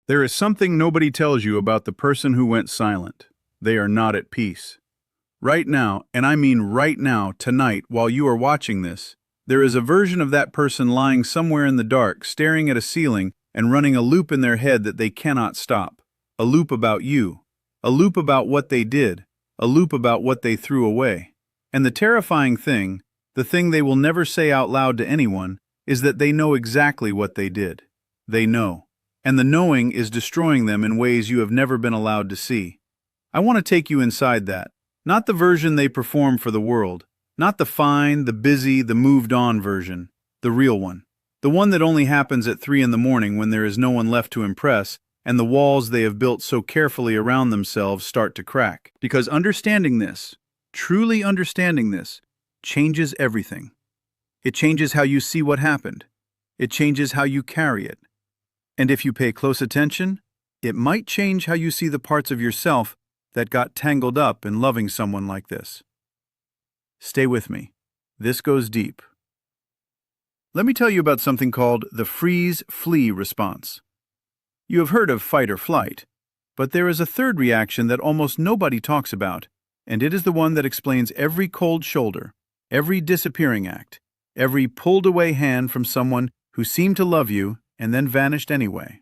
There is something nobody tells you about the person who went silent. They are not at peace. Right now, and I mean right now, tonight, while you are watching this, there is a version of that person lying somewhere in the dark, staring at a ceiling and running a loop in their head that they cannot stop. A loop about you. A loop about what they did. A loop about what they threw away. And the terrifying thing, the thing they will never say out loud to anyone, is that they know exactly what they did. They know. And the knowing is destroying them in ways you have never been allowed to see. I want to take you inside that. Not the version they perform for the world. Not the fine, the busy, the moved-on version. The real one. The one that only happens at 3 in the morning when there is no one left to impress, and the walls they have built so carefully around themselves start to crack. Because understanding this, truly understanding this, changes everything. It changes how you see what happened. It changes how you carry it. And if you pay close attention, it might change how you see the parts of yourself that got tangled up in loving someone like this. Stay with me. This goes deep. Let me tell you about something called the freeze-flee response. You have heard of fight or flight, but there is a third reaction that almost nobody talks about, and it is the one that explains every cold shoulder, every disappearing act, every pulled-away hand from someone who seemed to love you and then vanished anyway.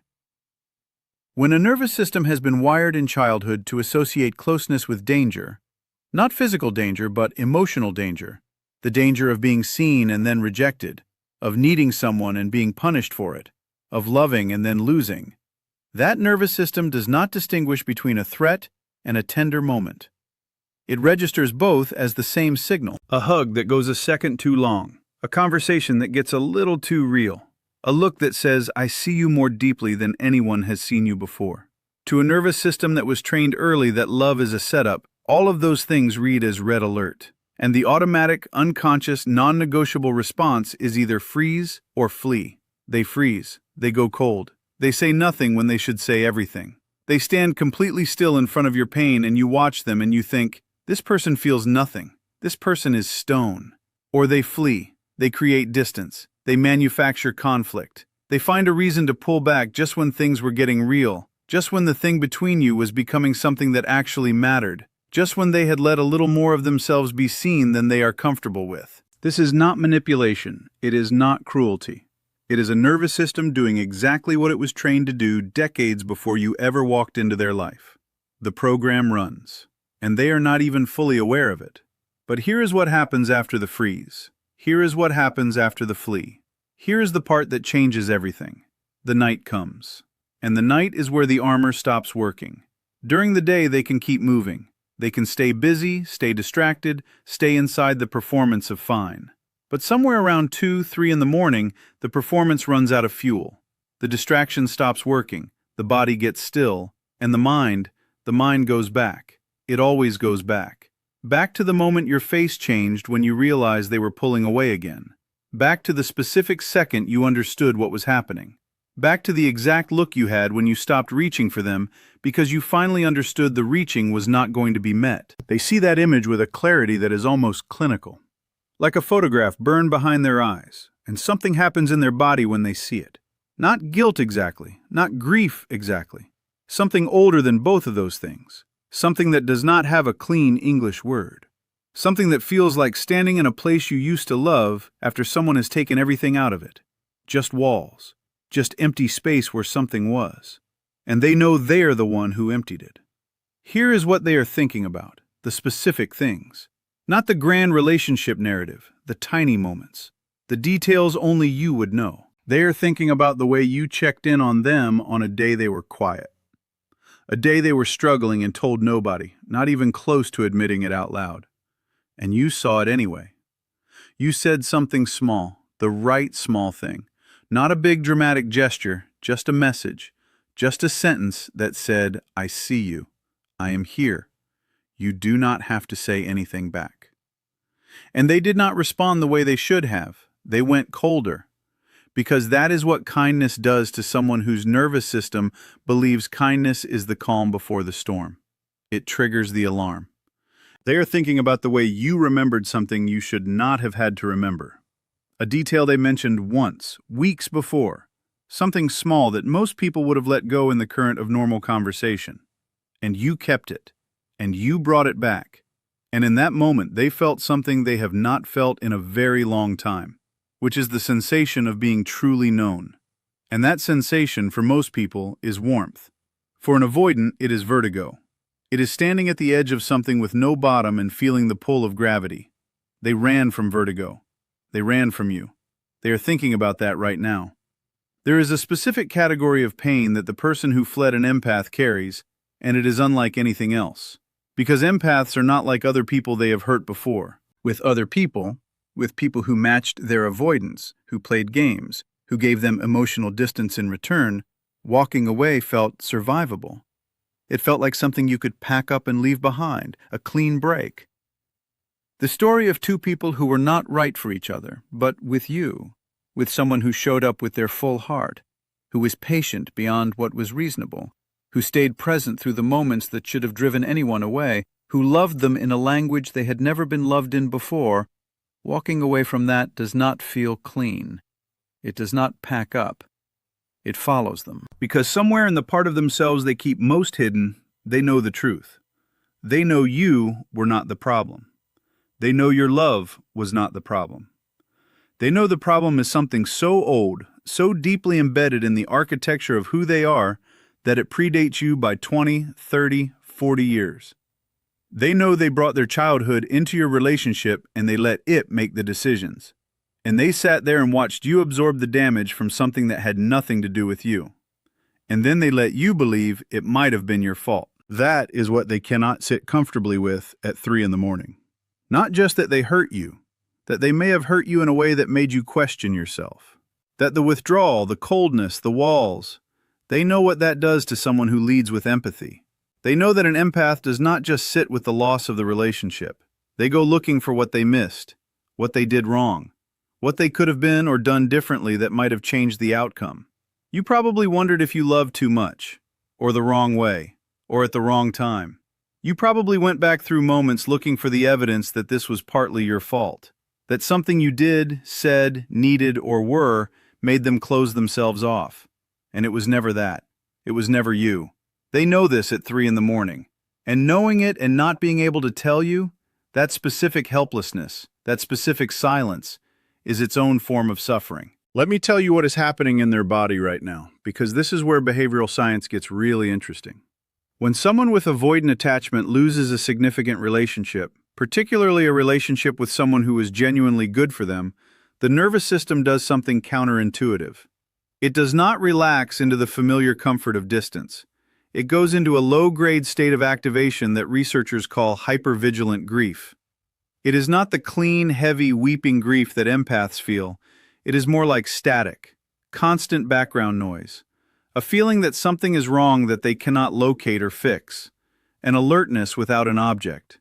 When a nervous system has been wired in childhood to associate closeness with danger, not physical danger but emotional danger, the danger of being seen and then rejected, of needing someone and being punished for it, of loving and then losing, that nervous system does not distinguish between a threat and a tender moment. It registers both as the same signal. A hug that goes a second too long, a conversation that gets a little too real, a look that says, "I see you more deeply than anyone has seen you before." To a nervous system that was trained early that love is a setup, all of those things read as red alert. And the automatic, unconscious, non-negotiable response is either freeze or flee. They freeze. They go cold. They say nothing when they should say everything. They stand completely still in front of your pain and you watch them and you think, this person feels nothing. This person is stone. Or they flee. They create distance. They manufacture conflict. They find a reason to pull back just when things were getting real, just when the thing between you was becoming something that actually mattered, just when they had let a little more of themselves be seen than they are comfortable with. This is not manipulation. It is not cruelty. It is a nervous system doing exactly what it was trained to do decades before you ever walked into their life. The program runs, and they are not even fully aware of it. But here is what happens after the freeze. Here is what happens after the flee. Here is the part that changes everything. The night comes. And the night is where the armor stops working. During the day, they can keep moving. They can stay busy, stay distracted, stay inside the performance of fine. But somewhere around 2, 3 in the morning, the performance runs out of fuel. The distraction stops working, the body gets still, and the mind goes back. It always goes back. Back to the moment your face changed when you realized they were pulling away again. Back to the specific second you understood what was happening. Back to the exact look you had when you stopped reaching for them because you finally understood the reaching was not going to be met. They see that image with a clarity that is almost clinical. Like a photograph burned behind their eyes, and something happens in their body when they see it. Not guilt exactly, not grief exactly. Something older than both of those things. Something that does not have a clean English word. Something that feels like standing in a place you used to love after someone has taken everything out of it. Just walls. Just empty space where something was. And they know they are the one who emptied it. Here is what they are thinking about, the specific things. Not the grand relationship narrative, the tiny moments. The details only you would know. They are thinking about the way you checked in on them on a day they were quiet. A day they were struggling and told nobody, not even close to admitting it out loud. And you saw it anyway. You said something small, the right small thing. Not a big dramatic gesture, just a message, just a sentence that said, "I see you. I am here. You do not have to say anything back." And they did not respond the way they should have. They went colder. Because that is what kindness does to someone whose nervous system believes kindness is the calm before the storm. It triggers the alarm. They are thinking about the way you remembered something you should not have had to remember. A detail they mentioned once, weeks before, something small that most people would have let go in the current of normal conversation. And you kept it, and you brought it back. And in that moment, they felt something they have not felt in a very long time, which is the sensation of being truly known. And that sensation, for most people, is warmth. For an avoidant, it is vertigo. It is standing at the edge of something with no bottom and feeling the pull of gravity. They ran from vertigo. They ran from you. They are thinking about that right now. There is a specific category of pain that the person who fled an empath carries, and it is unlike anything else. Because empaths are not like other people they have hurt before. With other people, with people who matched their avoidance, who played games, who gave them emotional distance in return, walking away felt survivable. It felt like something you could pack up and leave behind, a clean break. The story of two people who were not right for each other, but with you, with someone who showed up with their full heart, who was patient beyond what was reasonable, who stayed present through the moments that should have driven anyone away, who loved them in a language they had never been loved in before. Walking away from that does not feel clean. It does not pack up. It follows them. Because somewhere in the part of themselves they keep most hidden, they know the truth. They know you were not the problem. They know your love was not the problem. They know the problem is something so old, so deeply embedded in the architecture of who they are, that it predates you by 20, 30, 40 years. They know they brought their childhood into your relationship and they let it make the decisions. And they sat there and watched you absorb the damage from something that had nothing to do with you. And then they let you believe it might have been your fault. That is what they cannot sit comfortably with at 3 in the morning. Not just that they hurt you, that they may have hurt you in a way that made you question yourself. That the withdrawal, the coldness, the walls, they know what that does to someone who leads with empathy. They know that an empath does not just sit with the loss of the relationship. They go looking for what they missed, what they did wrong, what they could have been or done differently that might have changed the outcome. You probably wondered if you loved too much, or the wrong way, or at the wrong time. You probably went back through moments looking for the evidence that this was partly your fault, that something you did, said, needed, or were made them close themselves off. And it was never that. It was never you. They know this at 3 in the morning. And knowing it and not being able to tell you, that specific helplessness, that specific silence, is its own form of suffering. Let me tell you what is happening in their body right now, because this is where behavioral science gets really interesting. When someone with avoidant attachment loses a significant relationship, particularly a relationship with someone who is genuinely good for them, the nervous system does something counterintuitive. It does not relax into the familiar comfort of distance. It goes into a low-grade state of activation that researchers call hypervigilant grief. It is not the clean, heavy, weeping grief that empaths feel. It is more like static, constant background noise, a feeling that something is wrong that they cannot locate or fix, an alertness without an object.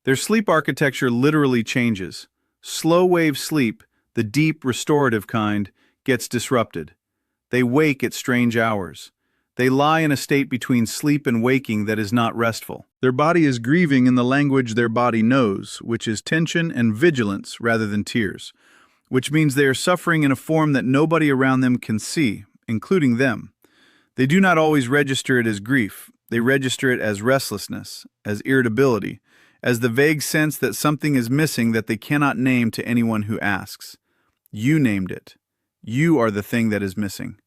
Their sleep architecture literally changes. Slow-wave sleep, the deep, restorative kind, gets disrupted. They wake at strange hours. They lie in a state between sleep and waking that is not restful. Their body is grieving in the language their body knows, which is tension and vigilance rather than tears, which means they are suffering in a form that nobody around them can see, including them. They do not always register it as grief. They register it as restlessness, as irritability, as the vague sense that something is missing that they cannot name to anyone who asks. You named it. You are the thing that is missing.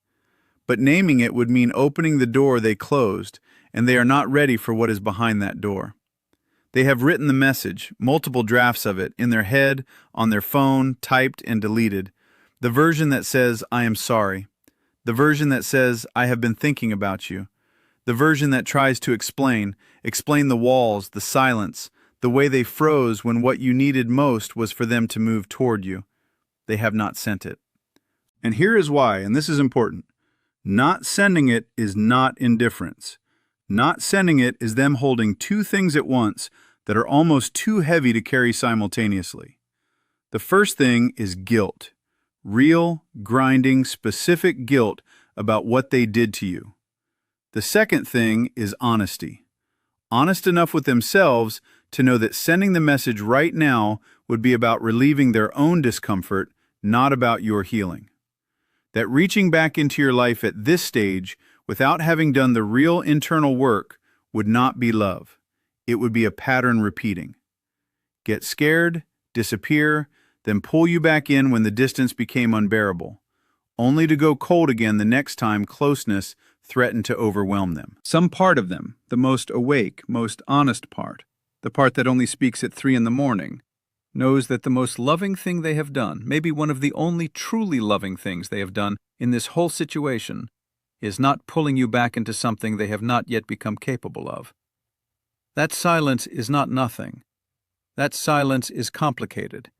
But naming it would mean opening the door they closed, and they are not ready for what is behind that door. They have written the message, multiple drafts of it, in their head, on their phone, typed and deleted. The version that says, "I am sorry." The version that says, "I have been thinking about you." The version that tries to explain the walls, the silence, the way they froze when what you needed most was for them to move toward you. They have not sent it. And here is why, and this is important. Not sending it is not indifference. Not sending it is them holding two things at once that are almost too heavy to carry simultaneously. The first thing is guilt. Real, grinding, specific guilt about what they did to you. The second thing is honesty. Honest enough with themselves to know that sending the message right now would be about relieving their own discomfort, not about your healing. that reaching back into your life at this stage without having done the real internal work would not be love. It would be a pattern repeating. Get scared, disappear, then pull you back in when the distance became unbearable, only to go cold again the next time closeness threatened to overwhelm them. Some part of them, the most awake, most honest part, the part that only speaks at 3 in the morning, knows that the most loving thing they have done, maybe one of the only truly loving things they have done in this whole situation, is not pulling you back into something they have not yet become capable of. That silence is not nothing. That silence is complicated.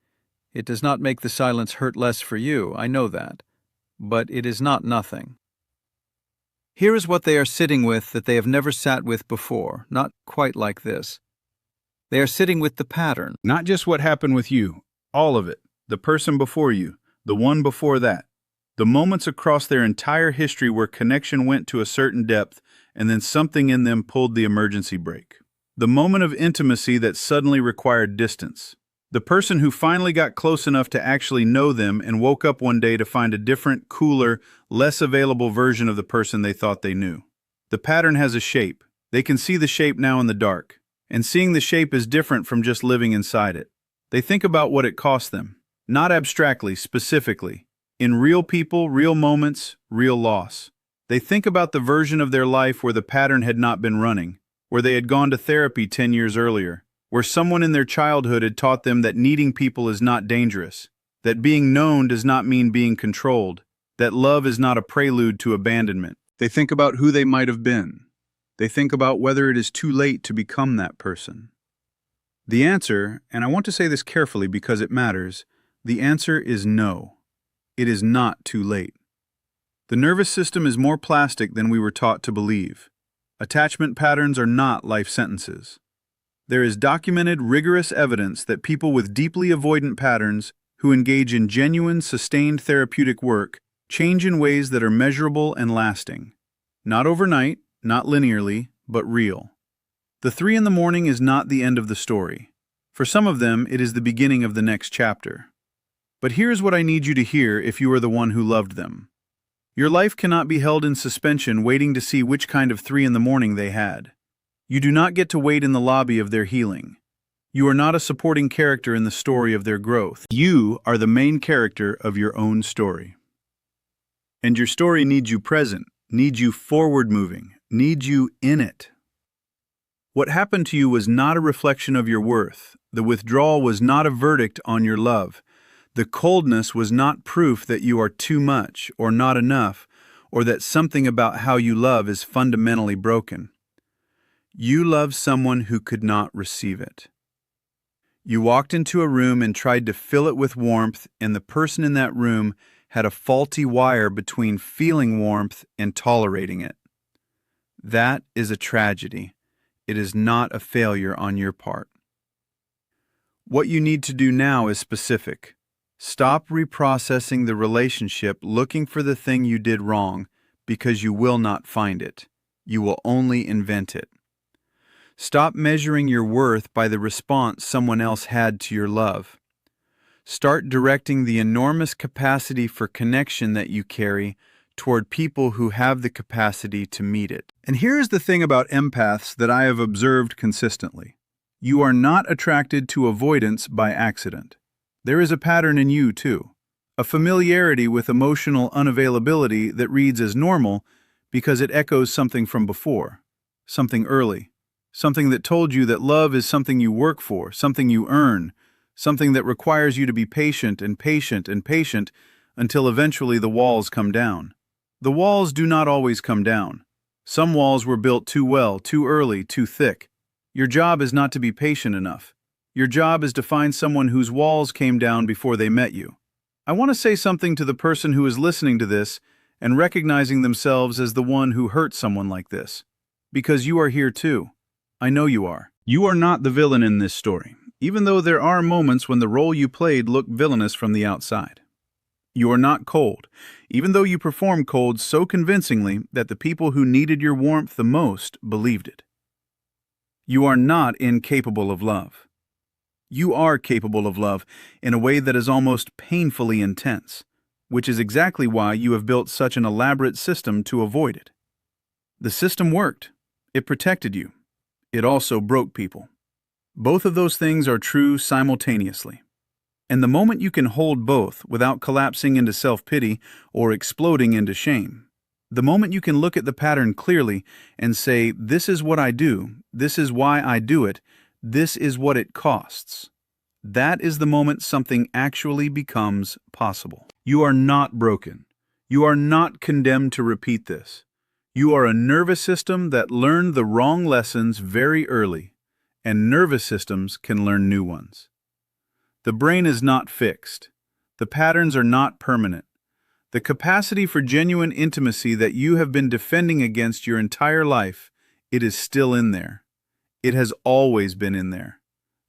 It does not make the silence hurt less for you, I know that, but it is not nothing. Here is what they are sitting with that they have never sat with before, not quite like this. They are sitting with the pattern. Not just what happened with you, all of it, the person before you, the one before that, the moments across their entire history where connection went to a certain depth and then something in them pulled the emergency brake. The moment of intimacy that suddenly required distance. The person who finally got close enough to actually know them and woke up one day to find a different, cooler, less available version of the person they thought they knew. The pattern has a shape. They can see the shape now in the dark. And seeing the shape is different from just living inside it. They think about what it cost them. Not abstractly, specifically. In real people, real moments, real loss. They think about the version of their life where the pattern had not been running, where they had gone to therapy 10 years earlier, where someone in their childhood had taught them that needing people is not dangerous, that being known does not mean being controlled, that love is not a prelude to abandonment. They think about who they might have been. They think about whether it is too late to become that person. The answer, and I want to say this carefully because it matters, the answer is no. It is not too late. The nervous system is more plastic than we were taught to believe. Attachment patterns are not life sentences. There is documented, rigorous evidence that people with deeply avoidant patterns who engage in genuine, sustained therapeutic work change in ways that are measurable and lasting. Not overnight, not linearly, but real. The 3 in the morning is not the end of the story. For some of them, it is the beginning of the next chapter. But here's what I need you to hear if you are the one who loved them. Your life cannot be held in suspension waiting to see which kind of 3 in the morning they had. You do not get to wait in the lobby of their healing. You are not a supporting character in the story of their growth. You are the main character of your own story. And your story needs you present, needs you forward-moving, needs you in it. What happened to you was not a reflection of your worth. The withdrawal was not a verdict on your love. The coldness was not proof that you are too much or not enough, or that something about how you love is fundamentally broken. You loved someone who could not receive it. You walked into a room and tried to fill it with warmth, and the person in that room had a faulty wire between feeling warmth and tolerating it. That is a tragedy. It is not a failure on your part. What you need to do now is specific. Stop reprocessing the relationship looking for the thing you did wrong, because you will not find it. You will only invent it. Stop measuring your worth by the response someone else had to your love. Start directing the enormous capacity for connection that you carry toward people who have the capacity to meet it. And here's the thing about empaths that I have observed consistently. You are not attracted to avoidance by accident. There is a pattern in you, too. A familiarity with emotional unavailability that reads as normal because it echoes something from before, something early. Something that told you that love is something you work for, something you earn, something that requires you to be patient and patient and patient until eventually the walls come down. The walls do not always come down. Some walls were built too well, too early, too thick. Your job is not to be patient enough. Your job is to find someone whose walls came down before they met you. I want to say something to the person who is listening to this and recognizing themselves as the one who hurt someone like this. Because you are here too. I know you are. You are not the villain in this story, even though there are moments when the role you played looked villainous from the outside. You are not cold, even though you performed cold so convincingly that the people who needed your warmth the most believed it. You are not incapable of love. You are capable of love in a way that is almost painfully intense. which is exactly why you have built such an elaborate system to avoid it. The system worked. It protected you. It also broke people. Both of those things are true simultaneously. And the moment you can hold both without collapsing into self-pity or exploding into shame, the moment you can look at the pattern clearly and say, this is what I do, this is why I do it, this is what it costs, that is the moment something actually becomes possible. You are not broken. You are not condemned to repeat this. You are a nervous system that learned the wrong lessons very early, and nervous systems can learn new ones. The brain is not fixed. The patterns are not permanent. The capacity for genuine intimacy that you have been defending against your entire life, it is still in there. It has always been in there.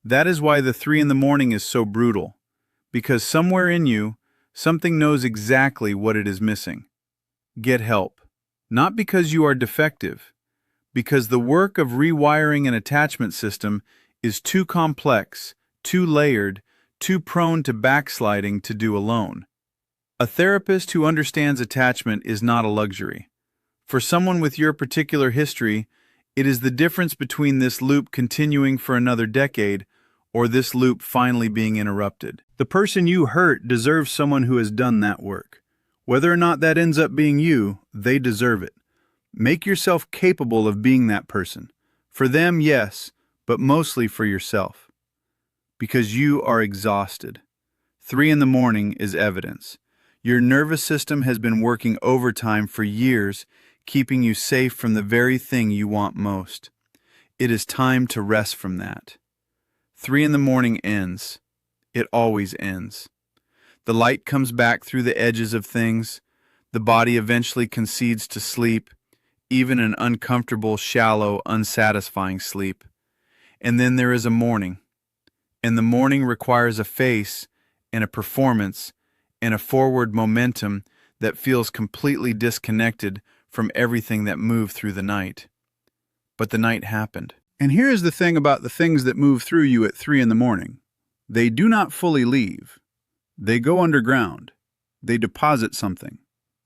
That is why the 3 in the morning is so brutal, because somewhere in you, something knows exactly what it is missing. Get help. Not because you are defective, because the work of rewiring an attachment system is too complex, too layered, too prone to backsliding to do alone. A therapist who understands attachment is not a luxury. For someone with your particular history, it is the difference between this loop continuing for another decade or this loop finally being interrupted. The person you hurt deserves someone who has done that work. Whether or not that ends up being you, they deserve it. Make yourself capable of being that person. For them, yes, but mostly for yourself. Because you are exhausted. 3 in the morning is evidence. Your nervous system has been working overtime for years, keeping you safe from the very thing you want most. It is time to rest from that. 3 in the morning ends. It always ends. The light comes back through the edges of things. The body eventually concedes to sleep, even an uncomfortable, shallow, unsatisfying sleep. And then there is a morning. And the morning requires a face and a performance and a forward momentum that feels completely disconnected from everything that moved through the night. But the night happened. And here is the thing about the things that move through you at 3 in the morning. They do not fully leave. They go underground. They deposit something.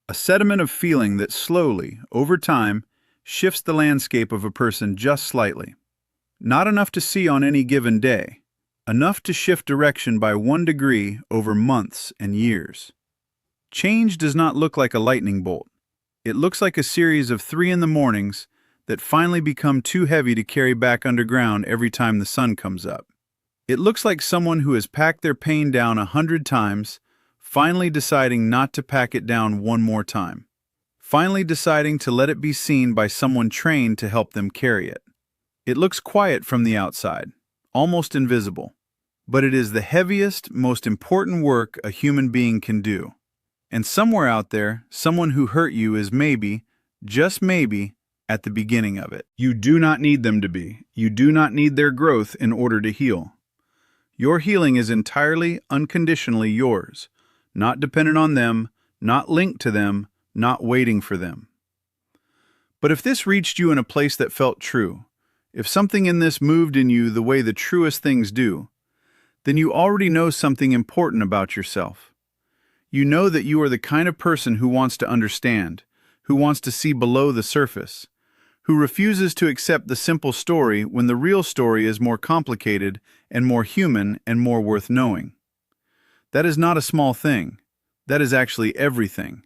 A sediment of feeling that slowly, over time, shifts the landscape of a person just slightly. Not enough to see on any given day. Enough to shift direction by 1 degree over months and years. Change does not look like a lightning bolt. It looks like a series of 3 in the mornings that finally become too heavy to carry back underground every time the sun comes up. It looks like someone who has packed their pain down 100 times, finally deciding not to pack it down one more time. Finally deciding to let it be seen by someone trained to help them carry it. It looks quiet from the outside, almost invisible. But it is the heaviest, most important work a human being can do. And somewhere out there, someone who hurt you is maybe, just maybe, at the beginning of it. You do not need them to be. You do not need their growth in order to heal. Your healing is entirely, unconditionally yours, not dependent on them, not linked to them, not waiting for them. But if this reached you in a place that felt true, if something in this moved in you the way the truest things do, then you already know something important about yourself. You know that you are the kind of person who wants to understand, who wants to see below the surface, who refuses to accept the simple story when the real story is more complicated and more human and more worth knowing. That is not a small thing. That is actually everything.